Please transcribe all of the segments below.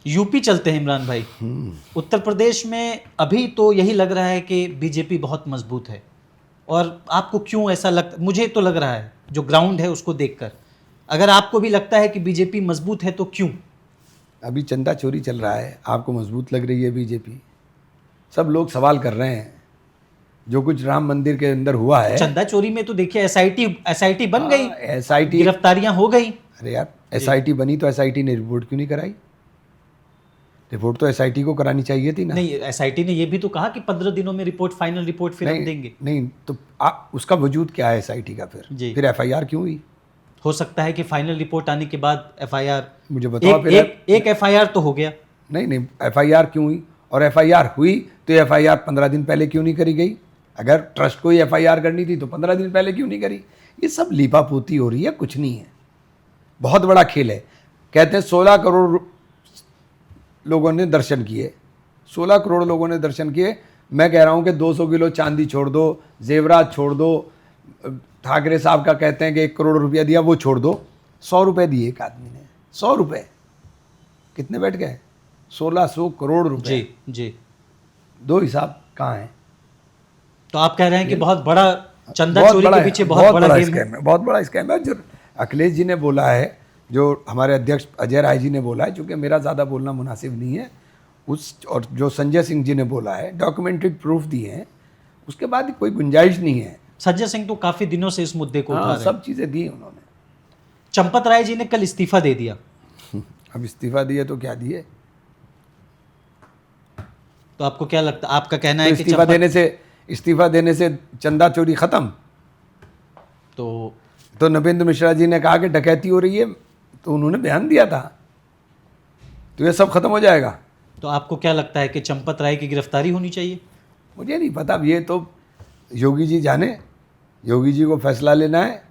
UP चलते हैं इमरान भाई। उत्तर प्रदेश में अभी तो यही लग रहा है कि बीजेपी बहुत मजबूत है, और आपको क्यों ऐसा मुझे तो लग रहा है जो ग्राउंड है उसको देखकर, अगर आपको भी लगता है कि बीजेपी मजबूत है तो क्यों? अभी चंदा चोरी चल रहा है, आपको मजबूत लग रही है बीजेपी? सब लोग सवाल कर रहे हैं जो कुछ राम मंदिर के अंदर हुआ है। चंदा चोरी में तो देखिए एसआईटी बन गई, एसआईटी, गिरफ्तारियां हो गई। अरे यार एसआईटी बनी तो एसआईटी ने रिपोर्ट क्यों नहीं कराई? रिपोर्ट तो एसआईटी को करानी चाहिए थी ना। नहीं, एसआईटी ने ये भी तो कहा कि 15 दिनों में रिपोर्ट, फाइनल रिपोर्ट फिर हम देंगे। नहीं तो उसका वजूद क्या है एसआईटी का? फिर एफआईआर क्यों हुई? हो सकता है कि फाइनल रिपोर्ट आने के बाद एफआईआर, मुझे बताओ। एक एफआईआर तो हो गया। नहीं, एफआईआर क्यों हुई? और एफआईआर हुई तो एफआईआर 15 दिन पहले क्यों नहीं करी गई? अगर ट्रस्ट को ही एफआईआर करनी थी तो 15 दिन पहले क्यों नहीं करी? ये सब लीपापोती हो रही है, कुछ नहीं है। बहुत बड़ा खेल है। कहते हैं 16 करोड़ लोगों ने दर्शन किए, 16 करोड़ लोगों ने दर्शन किए। मैं कह रहा हूं कि 200 किलो चांदी छोड़ दो, जेवरात छोड़ दो, ठाकरे साहब का कहते हैं कि 1 करोड़ रुपया दिया, वो छोड़ दो। 100 रुपये दिए एक आदमी ने, 100 रुपये कितने बैठ गए? 1600 करोड़ रुपए। जी। दो हिसाब कहाँ है? तो आप कह रहे हैं कि बहुत बड़ा चंदा चोरी के पीछे बहुत बड़ा स्कैम है, बहुत बड़ा स्कैम है। जो अखिलेश जी ने बोला है, जो हमारे अध्यक्ष अजय राय जी ने बोला है, चूँकि मेरा ज़्यादा बोलना मुनासिब नहीं है, और जो संजय सिंह जी ने बोला है, डॉक्यूमेंटेड प्रूफ दिए हैं, उसके बाद कोई गुंजाइश नहीं है। संजय सिंह तो काफ़ी दिनों से इस मुद्दे को उठा रहे हैं। सब चीज़ें दी उन्होंने। चंपत राय जी ने कल इस्तीफा दे दिया। अब इस्तीफा दिए तो क्या दिए? तो आपको क्या लगता, आपका कहना है कि इस्तीफा देने से चंदा चोरी खत्म? तो नपेंद्र मिश्रा जी ने कहा कि डकैती हो रही है, तो उन्होंने बयान दिया था, तो ये सब खत्म हो जाएगा। तो आपको क्या लगता है कि चंपत राय की गिरफ्तारी होनी चाहिए? मुझे नहीं पता, ये तो योगी जी जाने, योगी जी को फैसला लेना है।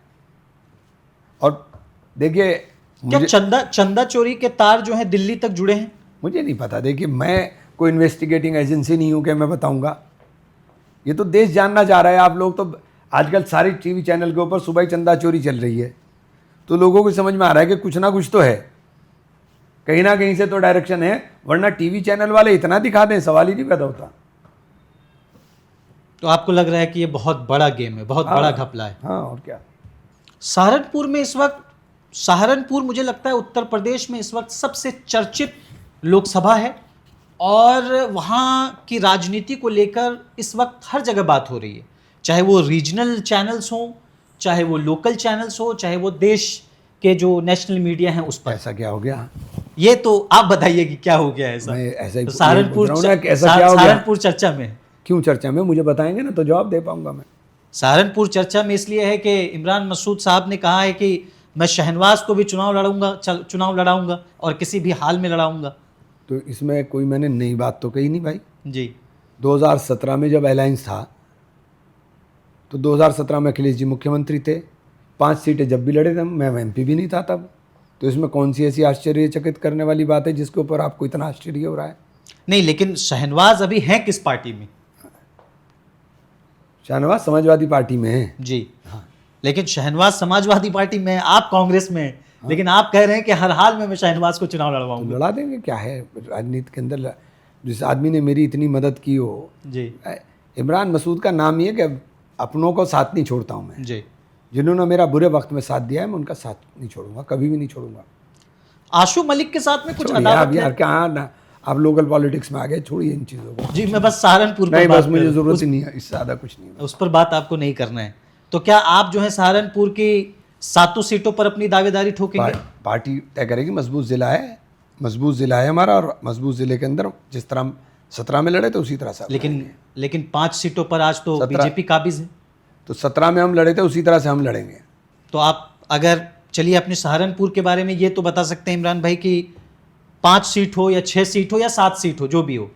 और देखिए, क्या चंदा चोरी के तार जो हैं दिल्ली तक जुड़े हैं? मुझे नहीं पता। देखिए, मैं कोई इन्वेस्टिगेटिंग एजेंसी नहीं हूँ कि मैं बताऊंगा। ये तो देश जानना चाह रहा है। आप लोग तो आजकल सारी टीवी चैनल के ऊपर सुबह ही चंदा चोरी चल रही है, तो लोगों को समझ में आ रहा है कि कुछ ना कुछ तो है, कहीं ना कहीं से तो डायरेक्शन है, वरना टीवी चैनल वाले इतना दिखा दें, सवाल ही नहीं पैदा होता। तो आपको लग रहा है कि ये बहुत बड़ा गेम है, बहुत बड़ा घपला है? हाँ, और क्या। सहारनपुर में इस वक्त, सहारनपुर मुझे लगता है उत्तर प्रदेश में इस वक्त सबसे चर्चित लोकसभा है, और वहाँ की राजनीति को लेकर इस वक्त हर जगह बात हो रही है, चाहे वो रीजनल चैनल्स हों, चाहे वो लोकल चैनल्स हो, चाहे वो देश के जो नेशनल मीडिया हैं उस पर। ऐसा क्या हो गया? ये तो आप बताइए कि क्या हो गया ऐसा? तो सहारनपुर चर्चा में क्यों? चर्चा में मुझे बताएंगे ना तो जवाब दे पाऊंगा मैं। सहारनपुर चर्चा में इसलिए है कि इमरान मसूद साहब ने कहा है कि मैं शहनवाज को भी चुनाव लड़ाऊंगा और किसी भी हाल में लड़ाऊंगा। तो इसमें कोई मैंने नई बात तो कही नहीं भाई जी। 2017 में जब अलायंस था, तो 2017 में अखिलेश जी मुख्यमंत्री थे, 5 सीटें जब भी लड़े थे, मैं एमपी भी नहीं था तब। तो इसमें कौन सी ऐसी आश्चर्यचकित करने वाली बात है जिसके ऊपर आपको इतना आश्चर्य हो रहा है? नहीं, लेकिन शहनवाज अभी हैं किस पार्टी में? शहनवाज समाजवादी पार्टी में है। जी हाँ, लेकिन शहनवाज समाजवादी पार्टी में, आप कांग्रेस में हैं। हाँ। लेकिन आप कह रहे हैं कि हर हाल में मैं शहनवाज को चुनाव लड़वाऊंगा। तो लड़ा देंगे, क्या है राजनीति के अंदर। जिस आदमी ने मेरी इतनी मदद की हो जी, इमरान मसूद का नाम ही है कि अपनों को साथ नहीं छोड़ता हूँ मैं जी। जिन्होंने मेरा बुरे वक्त में साथ दिया है, मैं उनका साथ नहीं छोड़ूंगा, कभी भी नहीं छोड़ूंगा। आशु मलिक के साथ में कुछ अदावत है? क्या ना, आप लोकल पॉलिटिक्स में आ गए, छोड़िए इन चीज़ों को। जी, मैं बस सहारनपुर नहीं, बस मुझे ज़रूरत ही नहीं है, इससे ज़्यादा कुछ नहीं है, उस पर बात आपको नहीं करना है। तो क्या आप जो है सहारनपुर की 7 सीटों पर अपनी दावेदारी ठोकेंगे? पार्टी तय करेगी। मजबूत ज़िला है हमारा, और मजबूत ज़िले के अंदर जिस तरह 17 में लड़े थे उसी तरह से। लेकिन 5 सीटों पर आज तो बीजेपी काबिज है। तो 17 में हम लड़े थे, उसी तरह से हम लड़ेंगे। तो आप अगर, चलिए अपने सहारनपुर के बारे में ये तो बता सकते हैं इमरान भाई कि 5 सीट हो या 6 सीट हो या 7 सीट हो, जो भी हो,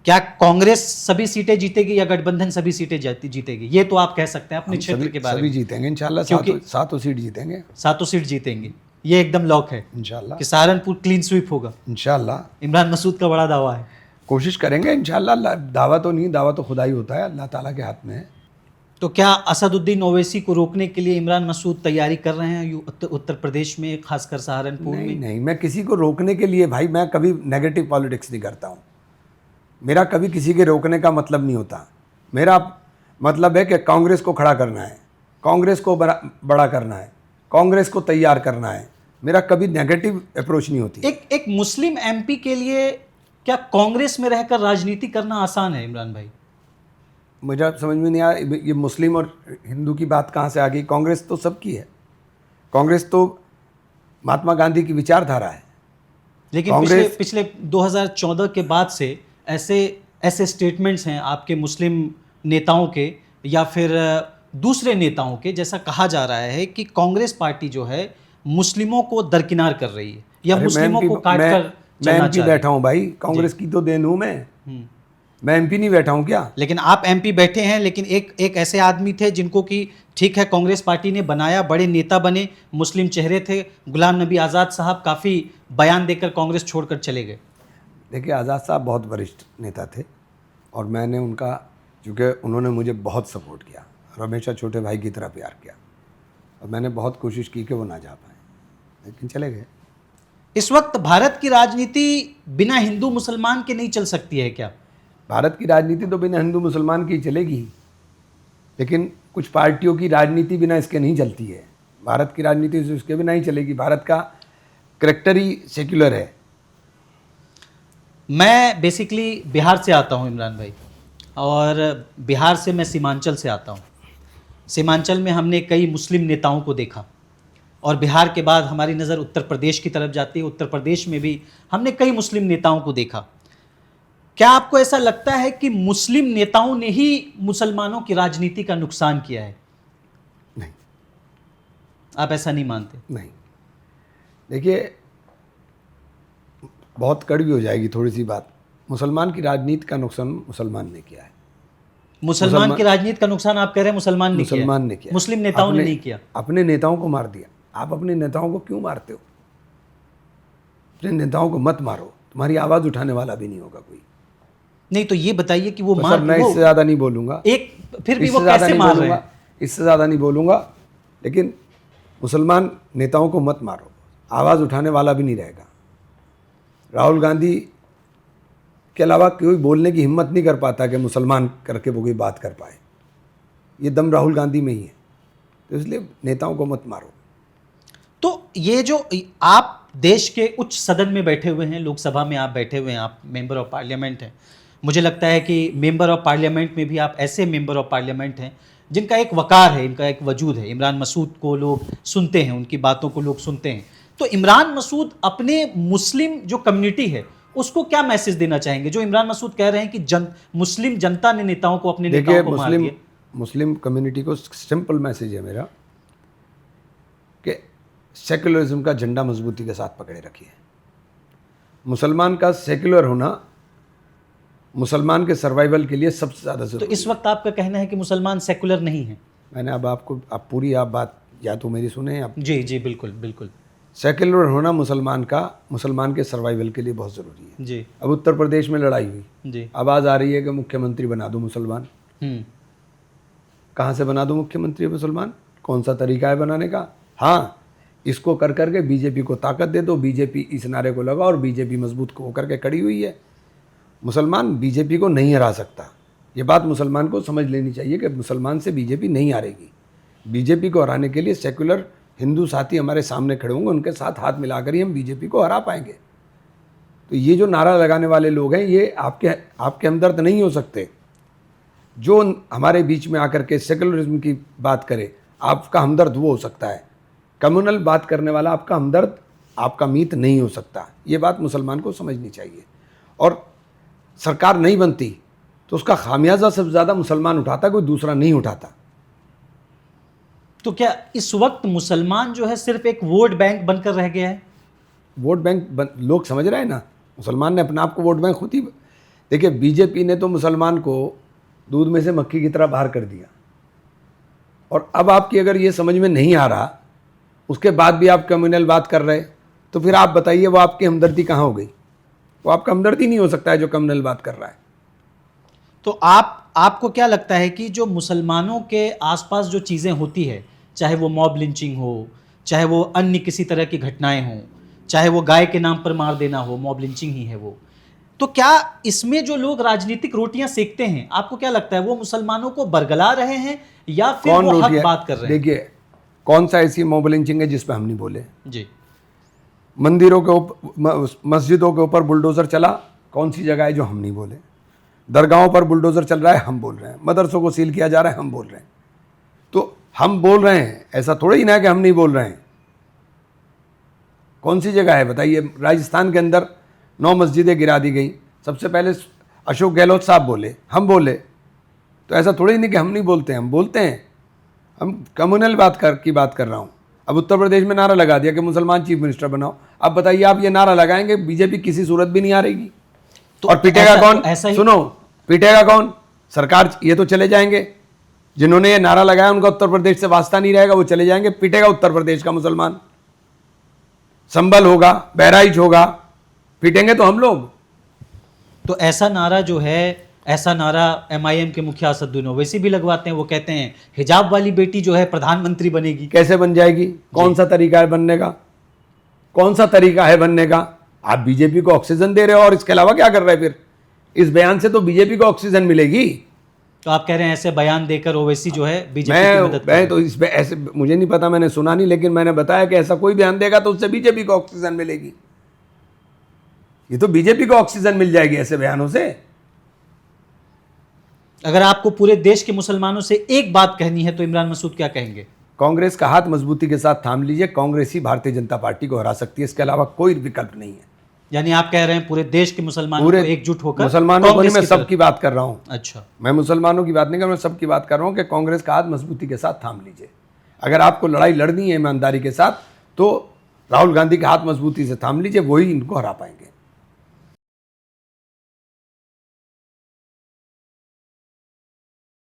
क्या कांग्रेस सभी सीटें जीतेगी या गठबंधन सभी सीटें जीतेगी? ये तो आप कह सकते हैं अपने क्षेत्र के बारे में। सभी जीतेंगे इंशाल्लाह, सातों सीट जीतेंगे। 7 सीट जीतेंगे, ये एकदम लॉक है इंशाल्लाह कि सहारनपुर क्लीन स्वीप होगा इंशाल्लाह। इमरान मसूद का बड़ा दावा है। कोशिश करेंगे इंशाल्लाह। दावा तो नहीं, दावा तो खुदा ही होता है, अल्लाह ताला के हाथ में है। तो क्या असदुद्दीन ओवैसी को रोकने के लिए इमरान मसूद तैयारी कर रहे हैं उत्तर प्रदेश में, खासकर सहारनपुर नहीं में? नहीं, मैं किसी को रोकने के लिए, भाई मैं कभी नेगेटिव पॉलिटिक्स नहीं करता हूँ। मेरा कभी किसी के रोकने का मतलब नहीं होता। मेरा मतलब है कि कांग्रेस को खड़ा करना है, कांग्रेस को बड़ा करना है, कांग्रेस को तैयार करना है। मेरा कभी नेगेटिव अप्रोच नहीं होती। एक मुस्लिम एमपी के लिए क्या कांग्रेस में रहकर राजनीति करना आसान है इमरान भाई? मुझे समझ में नहीं आया ये मुस्लिम और हिंदू की बात कहाँ से आ गई। कांग्रेस तो सबकी है, कांग्रेस तो महात्मा गांधी की विचारधारा है। लेकिन पिछले 2014 के बाद से ऐसे स्टेटमेंट्स हैं आपके मुस्लिम नेताओं के या फिर दूसरे नेताओं के, जैसा कहा जा रहा है कि कांग्रेस पार्टी जो है मुस्लिमों को दरकिनार कर रही है या मुस्लिमों को काट कर मैं एमपी बैठा हूँ भाई, कांग्रेस की तो देन हूँ मैं एमपी नहीं बैठा हूँ क्या? लेकिन आप एमपी बैठे हैं, लेकिन एक ऐसे आदमी थे जिनको कि ठीक है कांग्रेस पार्टी ने बनाया, बड़े नेता बने, मुस्लिम चेहरे थे, गुलाम नबी आज़ाद साहब काफ़ी बयान देकर कांग्रेस छोड़कर चले गए। देखिए आज़ाद साहब बहुत वरिष्ठ नेता थे और मैंने उनका, चूँकि उन्होंने मुझे बहुत सपोर्ट किया और हमेशा छोटे भाई की तरह प्यार किया और मैंने बहुत कोशिश की कि वो ना जा पाए, लेकिन चले गए। इस वक्त भारत की राजनीति बिना हिंदू मुसलमान के नहीं चल सकती है क्या? भारत की राजनीति तो बिना हिंदू मुसलमान की चलेगी, लेकिन कुछ पार्टियों की राजनीति बिना इसके नहीं चलती है। भारत की राजनीति इसके बिना ही चलेगी। भारत का करैक्टर ही सेक्युलर है। मैं बेसिकली बिहार से आता हूं इमरान भाई, और बिहार से मैं सीमांचल से आता हूं। सीमांचल में हमने कई मुस्लिम नेताओं को देखा और बिहार के बाद हमारी नज़र उत्तर प्रदेश की तरफ जाती है। उत्तर प्रदेश में भी हमने कई मुस्लिम नेताओं को देखा। क्या आपको ऐसा लगता है कि मुस्लिम नेताओं ने ही मुसलमानों की राजनीति का नुकसान किया है? नहीं, आप ऐसा नहीं मानते? नहीं, देखिए बहुत कड़वी हो जाएगी थोड़ी सी बात। मुसलमान की राजनीति का नुकसान मुसलमान ने किया है। मुसलमान की राजनीति का नुकसान आप कह रहे हैं मुसलमान ने किया, मुस्लिम नेताओं ने नहीं किया। अपने नेताओं को मार दिया। आप अपने नेताओं को क्यों मारते हो? अपने नेताओं को मत मारो, तुम्हारी आवाज़ उठाने वाला भी नहीं होगा कोई। नहीं तो ये बताइए कि वो तो सर, मैं इससे ज़्यादा नहीं बोलूँगा। फिर भी वो कैसे मार रहे हैं? इससे ज़्यादा नहीं बोलूँगा, लेकिन मुसलमान नेताओं को मत मारो, आवाज़ उठाने वाला भी नहीं रहेगा। राहुल गांधी के अलावा कोई बोलने की हिम्मत नहीं कर पाता कि मुसलमान करके वो कोई बात कर पाए। ये दम राहुल गांधी में ही है, तो इसलिए नेताओं को मत मारो। तो ये जो आप देश के उच्च सदन में बैठे हुए हैं, लोकसभा में आप बैठे हुए हैं, आप मेंबर ऑफ पार्लियामेंट हैं। मुझे लगता है कि मेंबर ऑफ पार्लियामेंट में भी आप ऐसे मेंबर ऑफ पार्लियामेंट हैं जिनका एक वकार है, इनका एक वजूद है। इमरान मसूद को लोग सुनते हैं, उनकी बातों को लोग सुनते हैं। तो इमरान मसूद अपने मुस्लिम जो कम्युनिटी है उसको क्या मैसेज देना चाहेंगे? जो इमरान मसूद कह रहे हैं कि मुस्लिम जनता ने नेताओं को, अपने नेताओं को मार दिया। मुस्लिम कम्युनिटी को सिंपल मैसेज है मेरा कि सेकुलरिज्म का झंडा मजबूती के साथ पकड़े रखिए। मुसलमान का सेकुलर होना मुसलमान के सर्वाइवल के लिए सबसे ज़्यादा जरूरी है। तो इस वक्त आपका कहना है कि मुसलमान सेकुलर नहीं है? मैंने अब आपको पूरी बात या तो मेरी सुने आप। जी बिल्कुल बिल्कुल। सेकुलर होना मुसलमान के सर्वाइवल के लिए बहुत ज़रूरी है जी। अब उत्तर प्रदेश में लड़ाई हुई जी, आवाज़ आ रही है कि मुख्यमंत्री बना दो मुसलमान। कहाँ से बना दो मुख्यमंत्री मुसलमान? कौन सा तरीका है बनाने का? हाँ, इसको कर करके बीजेपी को ताकत दे दो, बीजेपी इस नारे को लगा और बीजेपी मजबूत होकर के खड़ी हुई है। मुसलमान बीजेपी को नहीं हरा सकता। ये बात मुसलमान को समझ लेनी चाहिए कि मुसलमान से बीजेपी नहीं हारेगी। बीजेपी को हराने के लिए सेकुलर हिंदू साथी हमारे सामने खड़े होंगे, उनके साथ हाथ मिलाकर ही हम बीजेपी को हरा पाएंगे। तो ये जो नारा लगाने वाले लोग हैं ये आपके हमदर्द नहीं हो सकते। जो हमारे बीच में आकर के सेकुलरिज्म की बात करे आपका हमदर्द वो हो सकता है। कम्युनल बात करने वाला आपका हमदर्द, आपका मीत नहीं हो सकता। ये बात मुसलमान को समझनी चाहिए। और सरकार नहीं बनती तो उसका खामियाजा सबसे ज़्यादा मुसलमान उठाता, कोई दूसरा नहीं उठाता। तो क्या इस वक्त मुसलमान जो है सिर्फ एक वोट बैंक बनकर रह गया है? वोट बैंक लोग समझ रहे हैं ना, मुसलमान ने अपने आप को वोट बैंक खुद ही। देखिए बीजेपी ने तो मुसलमान को दूध में से मक्खी की तरह बाहर कर दिया, और अब आपकी अगर ये समझ में नहीं आ रहा, उसके बाद भी आप कम्युनल बात कर रहे, तो फिर आप बताइए वो आपकी हमदर्दी कहाँ हो गई? वो आपका हमदर्दी नहीं हो सकता है जो कम्युनल बात कर रहा है। तो आप आपको क्या लगता है कि जो मुसलमानों के आसपास जो चीज़ें होती है, चाहे वो मॉब लिंचिंग हो, चाहे वो अन्य किसी तरह की घटनाएं हों, चाहे वो गाय के नाम पर मार देना हो, मॉब लिंचिंग ही है वो, तो क्या इसमें जो लोग राजनीतिक रोटियां सेकते हैं, आपको क्या लगता है वो मुसलमानों को बरगला रहे हैं या फिर कौन वो हक रोटियां बात कर रहे हैं? देखिए, कौन सा ऐसी मॉब लिंचिंग है जिस पे हम नहीं बोले? जी, मंदिरों के ऊपर, मस्जिदों के ऊपर बुलडोजर चला, कौन सी जगह है जो हम नहीं बोले? दरगाहों पर बुलडोजर चल रहा है, हम बोल रहे हैं। मदरसों को सील किया जा रहा है, हम बोल रहे हैं। तो हम बोल रहे हैं, ऐसा थोड़ा ही ना है कि हम नहीं बोल रहे हैं। कौन सी जगह है बताइए? राजस्थान के अंदर 9 मस्जिदें गिरा दी गई, सबसे पहले अशोक गहलोत साहब बोले, हम बोले। तो ऐसा थोड़ा ही नहीं कि हम नहीं बोलते हैं, हम बोलते हैं। हम कम्युनल की बात कर रहा हूँ। अब उत्तर प्रदेश में नारा लगा दिया कि मुसलमान चीफ मिनिस्टर बनाओ। अब बताइए, आप ये नारा लगाएंगे, बीजेपी किसी सूरत भी नहीं आ रहेगी। तो और पीटेगा ऐसा- कौन? तो ऐसा ही सुनो, पीटेगा कौन? सरकार। ये तो चले जाएंगे, जिन्होंने ये नारा लगाया उनका उत्तर प्रदेश से वास्ता नहीं रहेगा, वो चले जाएंगे। पीटेगा उत्तर प्रदेश का मुसलमान, संभल होगा, बहराइच होगा, पीटेंगे तो हम लोग। तो ऐसा नारा जो है, ऐसा नारा एमआईएम के मुखिया असदुद्दीन ओवैसी भी लगवाते हैं। वो कहते हैं हिजाब वाली बेटी जो है प्रधानमंत्री बनेगी। कैसे बन जाएगी? कौन सा तरीका है बनने का? कौन सा तरीका है बनने का? आप बीजेपी को ऑक्सीजन दे रहे हो और इसके अलावा क्या कर रहे हैं? फिर इस बयान से तो बीजेपी को ऑक्सीजन मिलेगी। तो आप कह रहे हैं ऐसे बयान देकर ओवैसी जो है बीजेपी की मदद कर रहे मैं हैं। तो इस पे ऐसे, मुझे नहीं पता, मैंने सुना नहीं, लेकिन मैंने बताया कि ऐसा कोई बयान देगा तो उससे बीजेपी को ऑक्सीजन मिलेगी। ये तो बीजेपी को ऑक्सीजन मिल जाएगी ऐसे बयानों से। अगर आपको पूरे देश के मुसलमानों से एक बात कहनी है तो इमरान मसूद क्या कहेंगे? कांग्रेस का हाथ मजबूती के साथ थाम लीजिए। कांग्रेस ही भारतीय जनता पार्टी को हरा सकती है, इसके अलावा कोई विकल्प नहीं है। यानी आप कह रहे हैं पूरे देश के मुसलमानों को एकजुट होकर मुसलमानों को नहीं, कांग्रेस मैं की तरफ- सबकी बात कर रहा हूं। अच्छा, मैं मुसलमानों की बात नहीं कर रहा, मैं सबकी बात कर रहा हूं कि कांग्रेस का हाथ मजबूती के साथ थाम लीजिए। अगर आपको लड़ाई लड़नी है ईमानदारी के साथ, तो राहुल गांधी का हाथ मजबूती से थाम लीजिए, वही इनको हरा पाएंगे।